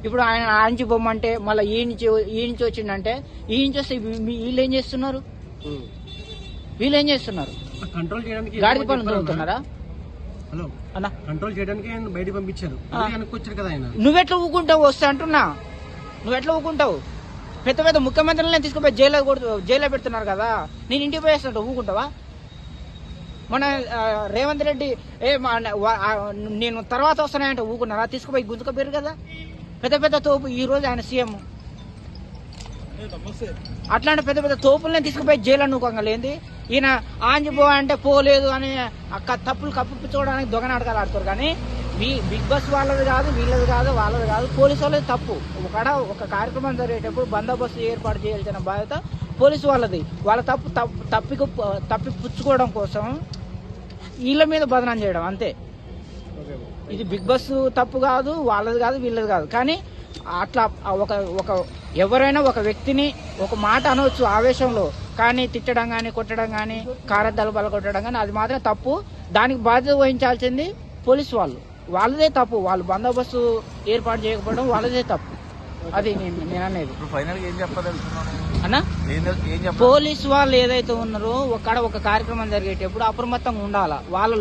ఇప్పుడు ఆయన ఆంచి బొమ్మ అంటే మళ్ళీ ఈ నుంచి వచ్చిందంటే ఈ నుంచి వస్తే వీళ్ళు ఏం చేస్తున్నారు? కంట్రోల్ చేయడానికి గాడిద పనులు చదువుతున్నారా? హలో అన్న, కంట్రోల్ చేయడానికి బయట పంపించారు వచ్చారు కదా ఆయన. నువ్వెట్లా ఊకుంటావు? వస్తే అంటున్నా, నువ్వెట్లా ఊకుంటావు? పెద్ద పెద్ద ముఖ్యమంత్రులనే తీసుకుపోయి జైల్లో పెడుతున్నారు కదా, నేను ఇంటికి పోయేస్తాను, ఊకుంటావా? మన రేవంత్ రెడ్డి నేను తర్వాత వస్తున్నాయంటే ఊకున్నారా? తీసుకుపోయి గుంజుకపోయారు కదా పెద్ద పెద్ద తోపు. ఈ రోజు ఆయన సీఎం. అట్లాంటి పెద్ద పెద్ద తోపులనే తీసుకుపోయి జైలు అనుకోగలేంది. ఈయన ఆంజిపో అంటే పోలేదు అని తప్పులు కప్పిపుచ్చుకోవడానికి దొంగ నాటకాలు ఆడుతారు. కానీ బిగ్ బాస్ వాళ్ళది కాదు, వీళ్ళది కాదు, వాళ్ళది కాదు, పోలీసు వాళ్ళది తప్పు. ఒక కార్యక్రమం జరిగేటప్పుడు బందోబస్తు ఏర్పాటు చేయాల్సిన బాధ్యత పోలీసు వాళ్ళది. వాళ్ళ తప్పిపుచ్చుకోవడం కోసం వీళ్ళ మీద బదనాం చేయడం అంతే. ఇది బిగ్ బాస్ తప్పు కాదు, వాళ్ళది కాదు, వీళ్ళది కాదు. కానీ అట్లా ఎవరైనా ఒక వ్యక్తిని ఒక మాట అనవచ్చు ఆవేశంలో, కానీ తిట్టడం కానీ కొట్టడం కానీ కారద్దాలు బలకొట్టడం కానీ అది మాత్రం తప్పు. దానికి బాధ్యత వహించాల్సింది పోలీసు వాళ్ళదే తప్పు. వాళ్ళు బందోబస్తు ఏర్పాటు చేయకపోవడం వాళ్ళదే తప్పు. అది నేను అనేది. అన్నా, పోలీసు వాళ్ళు ఏదైతే ఉన్నారో ఒక కార్యక్రమం జరిగేటప్పుడు అప్రమత్తంగా ఉండాలా. వాళ్ళ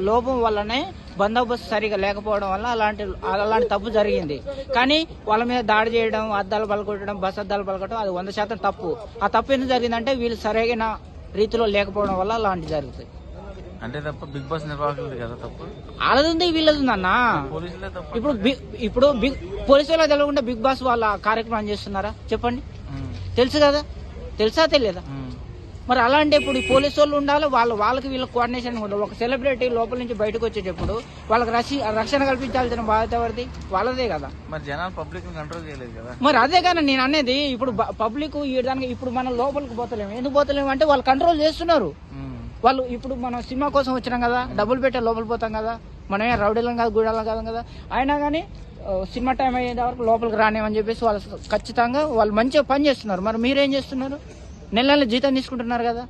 లోపం వల్లనే బందోబస్తు సరిగా లేకపోవడం వల్ల అలాంటి తప్పు జరిగింది. కానీ వాళ్ళ మీద దాడి చేయడం, అద్దాలు పలకొట్టడం, బస్ అద్దాలు పలకొట్టడం అది 100% తప్పు. ఆ తప్పు ఎందుకు జరిగిందంటే వీళ్ళు సరైన రీతిలో లేకపోవడం వల్ల అలాంటి జరుగుతాయి. అంటే తప్ప బిగ్ బాస్ నిర్వాహకులది కదా తప్పు, వాళ్ళది ఉంది వీళ్ళది ఉంది అన్న. ఇప్పుడు పోలీసు వాళ్ళకి తెలియకుండా బిగ్ బాస్ వాళ్ళ కార్యక్రమం చేస్తున్నారా చెప్పండి? తెలుసు కదా, తెలుసా తెలియదా? మరి అలాంటి ఇప్పుడు పోలీసు వాళ్ళు ఉండాలి, వాళ్ళకి వీళ్ళకి కోఆర్డినేషన్ ఉండాలి. ఒక సెలబ్రిటీ లోపల నుంచి బయటకు వచ్చేటప్పుడు వాళ్ళకి రక్షణ కల్పించాల్సిన బాధ్యత ఎవరిది? వాళ్ళదే కదా. మరి జనాలు పబ్లిక్ కంట్రోల్ చేయలేదు కదా. మరి అదే కానీ నేను అనేది. ఇప్పుడు పబ్లిక్ దానికి ఇప్పుడు మనం లోపలికి పోతలేము. ఎందుకు పోతలేము అంటే వాళ్ళు కంట్రోల్ చేస్తున్నారు. వాళ్ళు ఇప్పుడు మనం సినిమా కోసం వచ్చినాం కదా, డబ్బులు పెట్టే లోపలికి పోతాం కదా, మనమే రౌడీలం కాదు, గూడాలం కాదు కదా. అయినా కానీ సినిమా టైం అయ్యేంత వరకు లోపలికి రానేమని చెప్పేసి వాళ్ళు ఖచ్చితంగా వాళ్ళు మంచిగా పని చేస్తున్నారు. మరి మీరేం చేస్తున్నారు? నెల జీతం తీసుకుంటున్నారు కదా.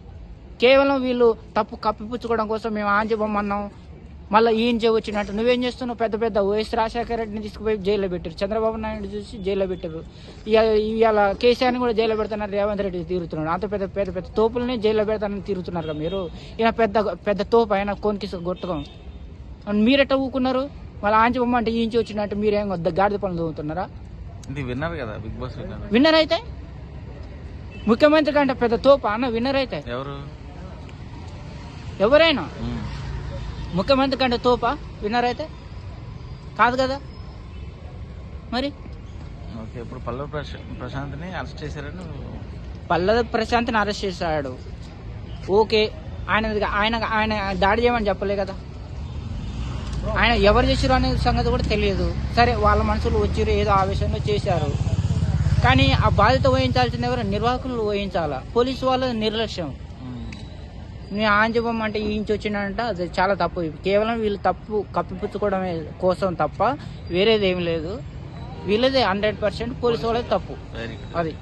కేవలం వీళ్ళు తప్పు కప్పిపుచ్చుకోవడం కోసం మేము ఆంజబొమ్మన్నాం, మళ్ళీ ఈయన వచ్చినట్టు నువ్వేం చేస్తున్నావు? పెద్ద పెద్ద వైఎస్ రాజశేఖర రెడ్డిని తీసుకుపోయి జైల్లో పెట్టారు, చంద్రబాబు నాయుడు చూసి జైల్లో పెట్టారు, ఇవాళ కేసీఆర్ని కూడా జైల్లో పెడతానని రేవంత్ రెడ్డి తిరుగుతున్నాడు. అంత పెద్ద పెద్ద పెద్ద తోపులని జైల్లో పెడతానని తిరుగుతున్నారు కదా మీరు. ఈయన పెద్ద తోపు అయినా కోనికి గొట్టుకోం. మీరెట్ట ఊకున్నారు? మళ్ళీ ఆంజబొమ్మ అంటే ఈంచి వచ్చినట్టు మీరేం గాడిద పనులు చదువుతున్నారా? విన్నర్ కదా బిగ్ బాస్. విన్నర్ అయితే ముఖ్యమంత్రి కంటే పెద్ద తోప అన్న విన్నర్ అయితే ఎవరైనా ముఖ్యమంత్రి కంటే తోప విన్నర్ అయితే కాదు కదా. మరి ఇప్పుడు పల్లవి ప్రశాంత్ని అరెస్ట్ చేశారని. పల్లవి ప్రశాంత్ని అరెస్ట్ చేశాడు, ఓకే. ఆయన దాడి చేయమని చెప్పలే కదా. ఆయన ఎవరు చేశారు అనే సంగతి కూడా తెలియదు. సరే, వాళ్ళ మనుషులు వచ్చారు, ఏదో ఆవేశంలో చేశారు. కానీ ఆ బాధ్యత వహించాల్సింది ఎవరు? నిర్వాహకులు వహించాలా. పోలీసు వాళ్ళ నిర్లక్ష్యం. నేను ఆంజబొమ్మ అంటే ఈ ఇంచి వచ్చిందంట, అది చాలా తప్పు. కేవలం వీళ్ళు తప్పు కప్పిపుచ్చుకోవడం కోసం తప్ప వేరేది ఏమి లేదు. వీళ్ళదే 100% పోలీసు వాళ్ళది తప్పు. అది